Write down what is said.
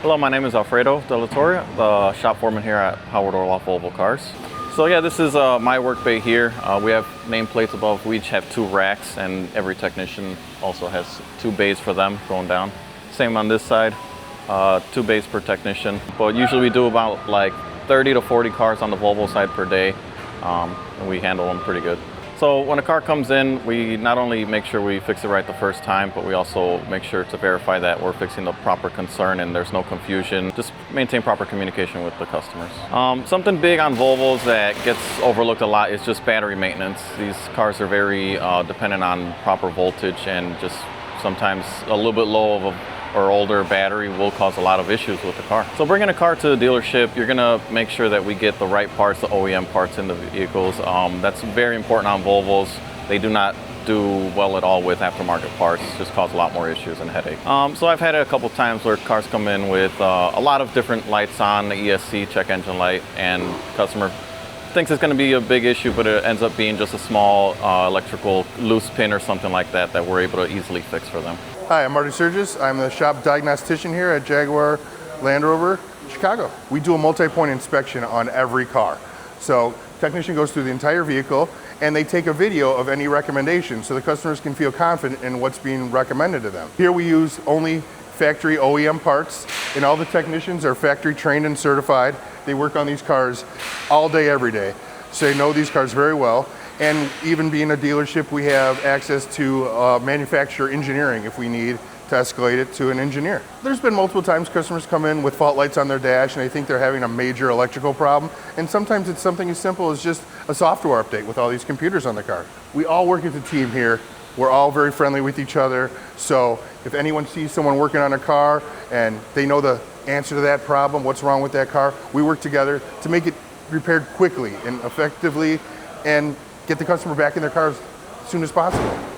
Hello, my name is Alfredo De La Torre, the shop foreman here at Howard Orloff Volvo Cars. So yeah, this is my work bay here. We have nameplates above. We each have 2 racks, and every technician also has 2 bays for them going down. Same on this side, 2 bays per technician. But usually we do about like 30 to 40 cars on the Volvo side per day, and we handle them pretty good. So when a car comes in, we not only make sure we fix it right the first time, but we also make sure to verify that we're fixing the proper concern and there's no confusion. Just maintain proper communication with the customers. Something big on Volvos that gets overlooked a lot is just battery maintenance. These cars are very dependent on proper voltage, and just sometimes a little bit low of a or older battery will cause a lot of issues with the car. So bringing a car to the dealership, you're gonna make sure that we get the right parts, the OEM parts in the vehicles. That's very important on Volvos. They do not do well at all with aftermarket parts, just cause a lot more issues and headache. So I've had it a couple times where cars come in with a lot of different lights on, the ESC, check engine light, and customer thinks it's going to be a big issue, but it ends up being just a small electrical loose pin or something like that that we're able to easily fix for them. Hi, I'm Marty Surgis. I'm the shop diagnostician here at Jaguar, Land Rover, Chicago. We do a multi-point inspection on every car. So technician goes through the entire vehicle and they take a video of any recommendations so the customers can feel confident in what's being recommended to them. Here we use only factory OEM parts, and all the technicians are factory trained and certified. They work on these cars all day, every day. So they know these cars very well. And even being a dealership, we have access to manufacturer engineering if we need to escalate it to an engineer. There's been multiple times customers come in with fault lights on their dash and they think they're having a major electrical problem. And sometimes it's something as simple as just a software update with all these computers on the car. We all work as a team here. We're all very friendly with each other. So if anyone sees someone working on a car and they know the answer to that problem, what's wrong with that car, we work together to make it repaired quickly and effectively and get the customer back in their cars as soon as possible.